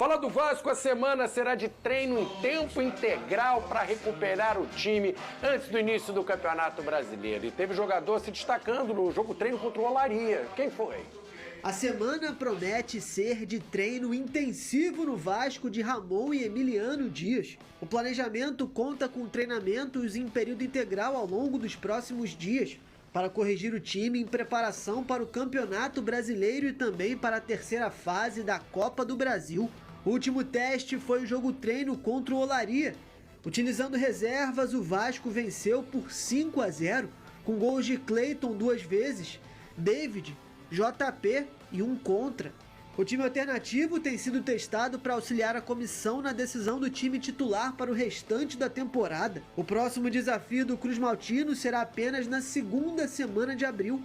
Fala do Vasco, a semana será de treino em tempo integral para recuperar o time antes do início do Campeonato Brasileiro. E teve jogador se destacando no jogo treino contra o Olaria. Quem foi? A semana promete ser de treino intensivo no Vasco de Ramon e Emiliano Dias. O planejamento conta com treinamentos em período integral ao longo dos próximos dias, para corrigir o time em preparação para o Campeonato Brasileiro e também para a terceira fase da Copa do Brasil. O último teste foi o jogo treino contra o Olaria. Utilizando reservas, o Vasco venceu por 5-0, com gols de Cleiton 2 vezes, David, JP e um contra. O time alternativo tem sido testado para auxiliar a comissão na decisão do time titular para o restante da temporada. O próximo desafio do Cruz Maltino será apenas na segunda semana de abril,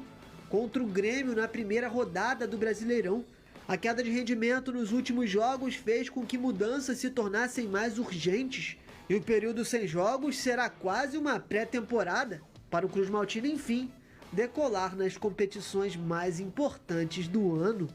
contra o Grêmio na primeira rodada do Brasileirão. A queda de rendimento nos últimos jogos fez com que mudanças se tornassem mais urgentes, e o período sem jogos será quase uma pré-temporada para o Cruz Maltino, enfim, decolar nas competições mais importantes do ano.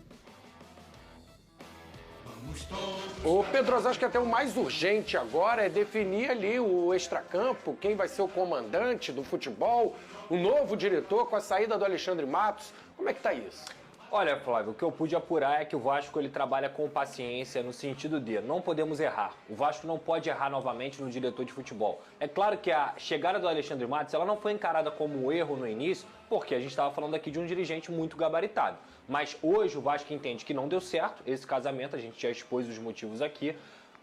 Ô Pedro, acho que até o mais urgente agora é definir ali o extracampo, quem vai ser o comandante do futebol, o novo diretor com a saída do Alexandre Matos. Como é que tá isso? Olha, Flávio, o que eu pude apurar é que o Vasco ele trabalha com paciência no sentido de não podemos errar. O Vasco não pode errar novamente no diretor de futebol. É claro que a chegada do Alexandre Matos ela não foi encarada como um erro no início, porque a gente estava falando aqui de um dirigente muito gabaritado. Mas hoje o Vasco entende que não deu certo esse casamento, a gente já expôs os motivos aqui.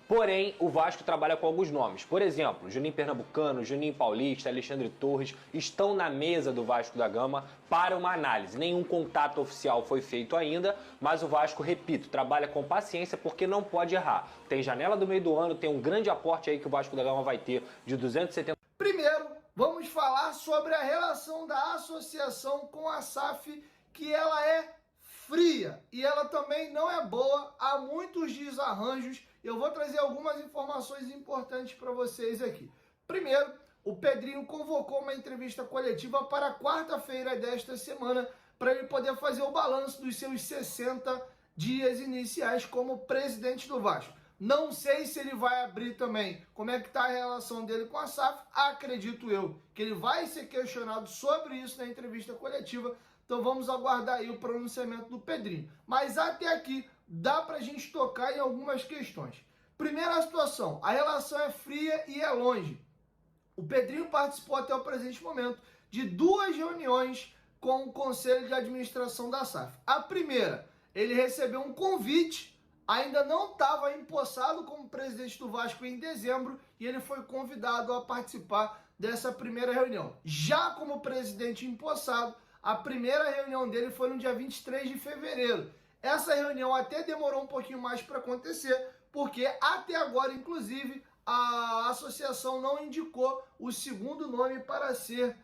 Porém, o Vasco trabalha com alguns nomes. Por exemplo, Juninho Pernambucano, Juninho Paulista, Alexandre Torres estão na mesa do Vasco da Gama para uma análise. Nenhum contato oficial foi feito ainda, mas o Vasco, repito, trabalha com paciência porque não pode errar. Tem janela do meio do ano, tem um grande aporte aí que o Vasco da Gama vai ter de 270... Primeiro, vamos falar sobre a relação da associação com a SAF, que ela é fria e ela também não é boa, há muitos desarranjos. Eu vou trazer algumas informações importantes para vocês aqui. Primeiro, o Pedrinho convocou uma entrevista coletiva para quarta-feira desta semana para ele poder fazer o balanço dos seus 60 dias iniciais como presidente do Vasco. Não sei se ele vai abrir também como é que está a relação dele com a SAF. Acredito eu que ele vai ser questionado sobre isso na entrevista coletiva. Então vamos aguardar aí o pronunciamento do Pedrinho. Mas até aqui dá pra gente tocar em algumas questões. Primeira situação, a relação é fria e é longe. O Pedrinho participou até o presente momento de 2 reuniões com o Conselho de Administração da SAF. A primeira, ele recebeu um convite, ainda não estava empossado como presidente do Vasco em dezembro, e ele foi convidado a participar dessa primeira reunião. Já como presidente empossado, a primeira reunião dele foi no dia 23 de fevereiro. Essa reunião até demorou um pouquinho mais para acontecer, porque até agora, inclusive, a associação não indicou o segundo nome para ser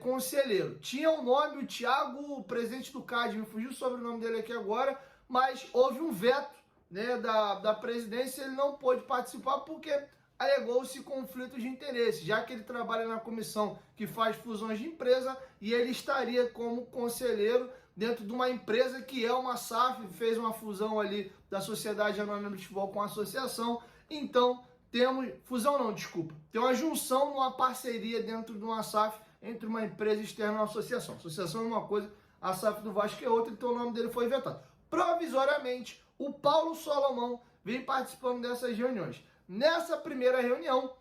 conselheiro. Tinha um nome, o Thiago, o presidente do CAD, me fugiu sobre o nome dele aqui agora, mas houve um veto, né, da presidência, ele não pôde participar porque alegou-se conflito de interesse, já que ele trabalha na comissão que faz fusões de empresa e ele estaria como conselheiro dentro de uma empresa que é uma SAF, fez uma fusão ali da Sociedade Anônima de Futebol com a associação. Então, tem uma junção, uma parceria dentro de uma SAF entre uma empresa externa e uma associação. A associação é uma coisa, a SAF do Vasco é outra, então o nome dele foi vetado. Provisoriamente, o Paulo Solomão vem participando dessas reuniões. Nessa primeira reunião,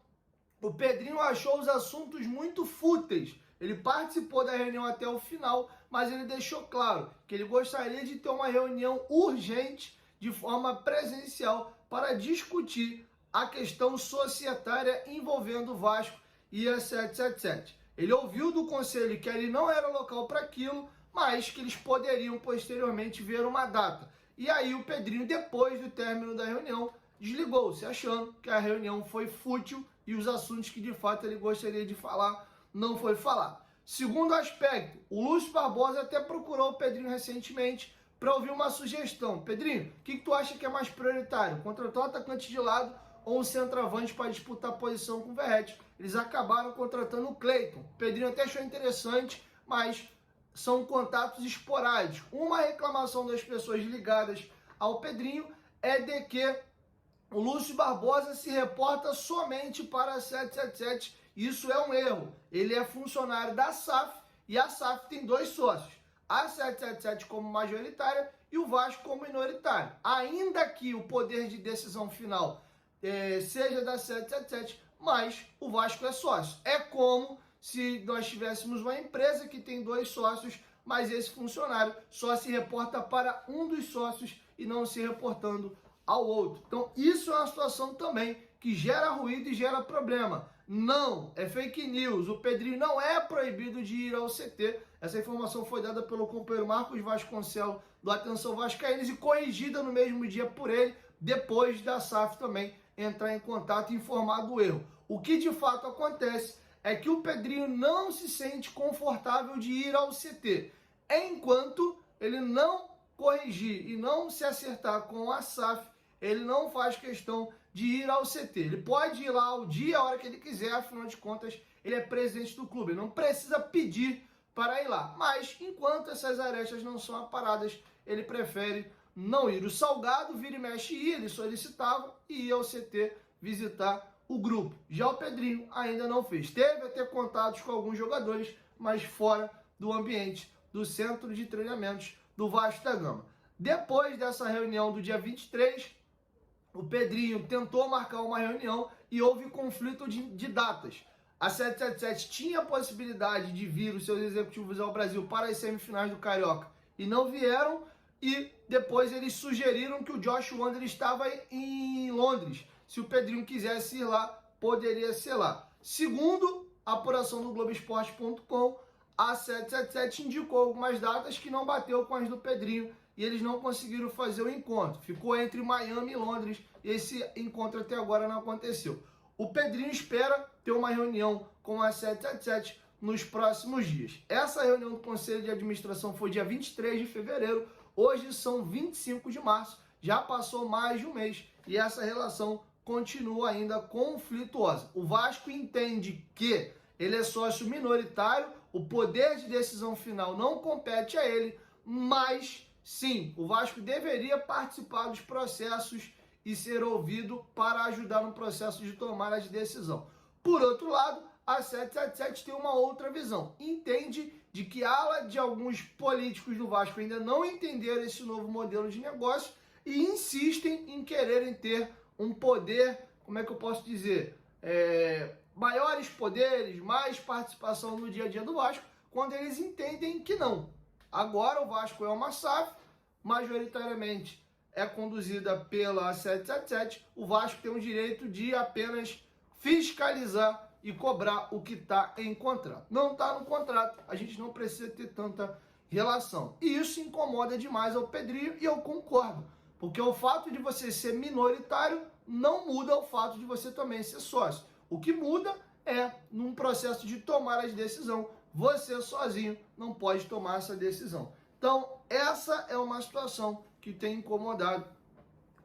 o Pedrinho achou os assuntos muito fúteis. Ele participou da reunião até o final, mas ele deixou claro que ele gostaria de ter uma reunião urgente, de forma presencial, para discutir a questão societária envolvendo o Vasco e a 777. Ele ouviu do conselho que ali não era local para aquilo, mas que eles poderiam posteriormente ver uma data. E aí o Pedrinho, depois do término da reunião, desligou-se, achando que a reunião foi fútil e os assuntos que de fato ele gostaria de falar não foi falar. Segundo aspecto, o Lúcio Barbosa até procurou o Pedrinho recentemente para ouvir uma sugestão. Pedrinho, o que tu acha que é mais prioritário? Contratar um atacante de lado ou um centroavante para disputar a posição com o Verratti? Eles acabaram contratando o Cleiton. O Pedrinho até achou interessante, mas são contatos esporádicos. Uma reclamação das pessoas ligadas ao Pedrinho é de que o Lúcio Barbosa se reporta somente para a 777. Isso é um erro. Ele é funcionário da SAF e a SAF tem 2 sócios. A 777 como majoritária e o Vasco como minoritário. Ainda que o poder de decisão final seja da 777, mas o Vasco é sócio. É como se nós tivéssemos uma empresa que tem 2 sócios, mas esse funcionário só se reporta para um dos sócios e não se reportando ao outro. Então isso é uma situação também que gera ruído e gera problema. Não, é fake news. O Pedrinho não é proibido de ir ao CT. Essa informação foi dada pelo companheiro Marcos Vasconcelos do Atenção Vascaínos e corrigida no mesmo dia por ele, depois da SAF também entrar em contato e informar do erro. O que de fato acontece é que o Pedrinho não se sente confortável de ir ao CT, enquanto ele não corrigir e não se acertar com a SAF, ele não faz questão de ir ao CT. Ele pode ir lá ao dia, a hora que ele quiser, afinal de contas, ele é presidente do clube, ele não precisa pedir para ir lá. Mas, enquanto essas arestas não são aparadas, ele prefere não ir. O Salgado, vira e mexe, ia, ele solicitava e ia ao CT visitar o grupo. Já o Pedrinho ainda não fez. Teve até contatos com alguns jogadores, mas fora do ambiente do centro de treinamentos do Vasco da Gama. Depois dessa reunião do dia 23, o Pedrinho tentou marcar uma reunião e houve conflito de datas. A 777 tinha a possibilidade de vir os seus executivos ao Brasil para as semifinais do Carioca e não vieram, e depois eles sugeriram que o Josh Wander estava em Londres. Se o Pedrinho quisesse ir lá, poderia ser lá. Segundo a apuração do Globoesporte.com, a 777 indicou algumas datas que não bateu com as do Pedrinho e eles não conseguiram fazer o encontro. Ficou entre Miami e Londres e esse encontro até agora não aconteceu. O Pedrinho espera ter uma reunião com a 777 nos próximos dias. Essa reunião do Conselho de Administração foi dia 23 de fevereiro, hoje são 25 de março, já passou mais de um mês e essa relação continua ainda conflituosa. O Vasco entende que ele é sócio minoritário, o poder de decisão final não compete a ele, mas sim, o Vasco deveria participar dos processos e ser ouvido para ajudar no processo de tomada de decisão. Por outro lado, a 777 tem uma outra visão. Entende de que a ala de alguns políticos do Vasco ainda não entenderam esse novo modelo de negócio e insistem em quererem ter um poder, como é que eu posso dizer, maiores poderes, mais participação no dia a dia do Vasco, quando eles entendem que não. Agora o Vasco é uma SAF, majoritariamente é conduzida pela 777, o Vasco tem o direito de apenas fiscalizar e cobrar o que está em contrato. Não está no contrato, a gente não precisa ter tanta relação. E isso incomoda demais ao Pedrinho e eu concordo. Porque o fato de você ser minoritário não muda o fato de você também ser sócio. O que muda é, num processo de tomar de decisão, você sozinho não pode tomar essa decisão. Então, essa é uma situação que tem incomodado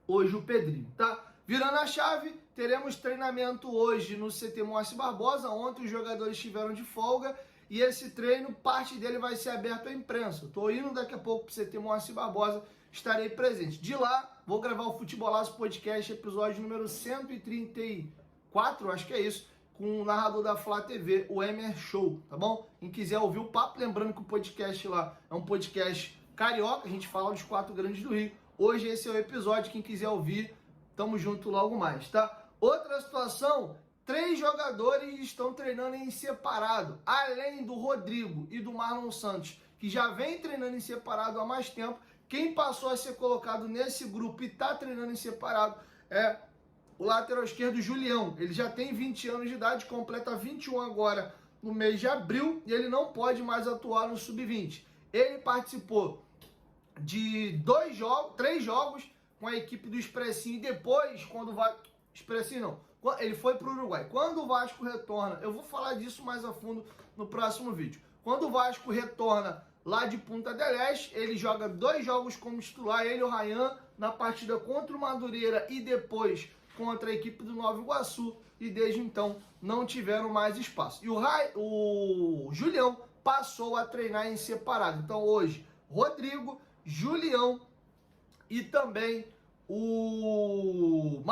hoje o Pedrinho, tá? Virando a chave, teremos treinamento hoje no CT Moacir Barbosa. Ontem os jogadores estiveram de folga e esse treino, parte dele vai ser aberto à imprensa. Estou indo daqui a pouco para o CT Moacir Barbosa, estarei presente. De lá, vou gravar o Futebolaço Podcast, episódio número 134, acho que é isso, com o narrador da Flá TV, o Emer Show, tá bom? Quem quiser ouvir o papo, lembrando que o podcast lá é um podcast carioca, a gente fala dos 4 grandes do Rio. Hoje esse é o episódio, quem quiser ouvir, tamo junto logo mais, tá? Outra situação, 3 jogadores estão treinando em separado, além do Rodrigo e do Marlon Santos, que já vem treinando em separado há mais tempo. Quem passou a ser colocado nesse grupo e está treinando em separado é o lateral esquerdo Julião. Ele já tem 20 anos de idade, completa 21 agora no mês de abril e ele não pode mais atuar no sub-20. Ele participou de 3 jogos com a equipe do Expressinho e depois, quando vai... Expressinho não, ele foi para o Uruguai. Quando o Vasco retorna, eu vou falar disso mais a fundo no próximo vídeo. Quando o Vasco retorna lá de Punta del Este, ele joga 2 jogos como titular, ele e o Ryan, na partida contra o Madureira e depois contra a equipe do Nova Iguaçu, e desde então não tiveram mais espaço. E o Julião passou a treinar em separado. Então hoje, Rodrigo, Julião e também o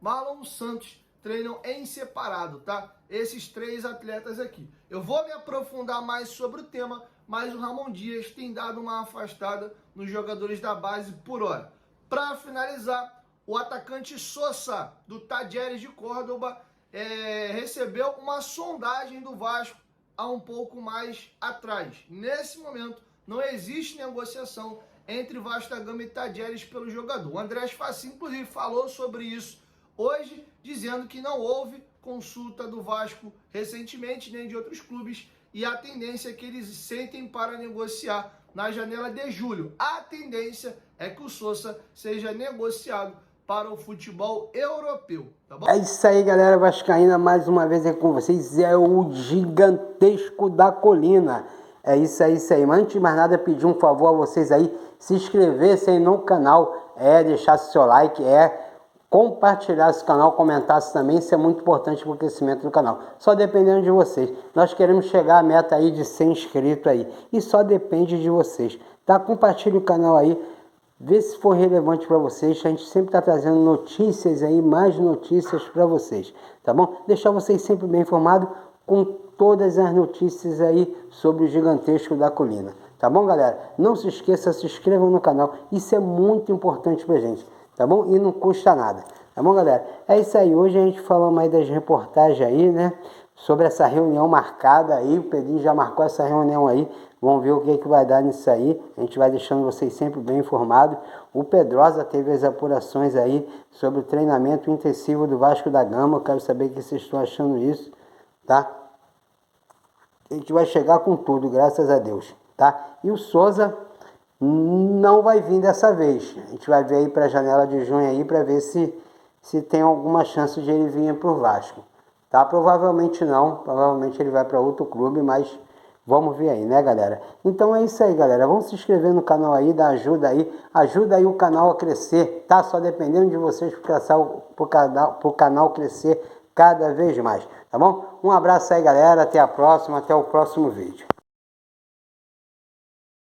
Marlon Santos treinam em separado, tá? Esses 3 atletas aqui. Eu vou me aprofundar mais sobre o tema, mas o Ramon Dias tem dado uma afastada nos jogadores da base por hora. Para finalizar, o atacante Sosa, do Talleres de Córdoba, recebeu uma sondagem do Vasco há um pouco mais atrás. Nesse momento, não existe negociação entre Vasco da Gama e Talleres pelo jogador. O Andrés Fachin, inclusive, falou sobre isso hoje, dizendo que não houve consulta do Vasco recentemente, nem de outros clubes, e a tendência é que eles sentem para negociar na janela de julho. A tendência é que o Sosa seja negociado para o futebol europeu, tá bom? É isso aí, galera vascaína, mais uma vez aqui com vocês, é o Gigantesco da Colina. É isso aí, mas antes de mais nada, pedir um favor a vocês aí, se inscrevessem no canal, deixasse seu like, compartilhar esse canal, comentar também, isso é muito importante para o crescimento do canal. Só dependendo de vocês. Nós queremos chegar à meta aí de 100 inscritos aí, e só depende de vocês, tá? Compartilhe o canal aí, vê se for relevante para vocês, a gente sempre está trazendo notícias aí, mais notícias para vocês, tá bom? Deixar vocês sempre bem informados com todas as notícias aí sobre o Gigantesco da Colina, tá bom, galera? Não se esqueça, se inscrevam no canal, isso é muito importante pra gente, tá bom? E não custa nada, tá bom, galera? É isso aí, hoje a gente falou mais das reportagens aí, né? Sobre essa reunião marcada aí, o Pedrinho já marcou essa reunião aí, vamos ver o que vai dar nisso aí, a gente vai deixando vocês sempre bem informados. O Pedrosa teve as apurações aí sobre o treinamento intensivo do Vasco da Gama, eu quero saber o que vocês estão achando isso, tá? A gente vai chegar com tudo, graças a Deus, tá? E o Sosa não vai vir dessa vez, a gente vai ver aí para a janela de junho aí, para ver se tem alguma chance de ele vir para o Vasco. Tá? Provavelmente não, provavelmente ele vai para outro clube, mas vamos ver aí, né, galera? Então é isso aí, galera, vamos se inscrever no canal aí, dá ajuda aí o canal a crescer, tá? Só dependendo de vocês pro canal crescer cada vez mais, tá bom? Um abraço aí, galera, até a próxima, até o próximo vídeo.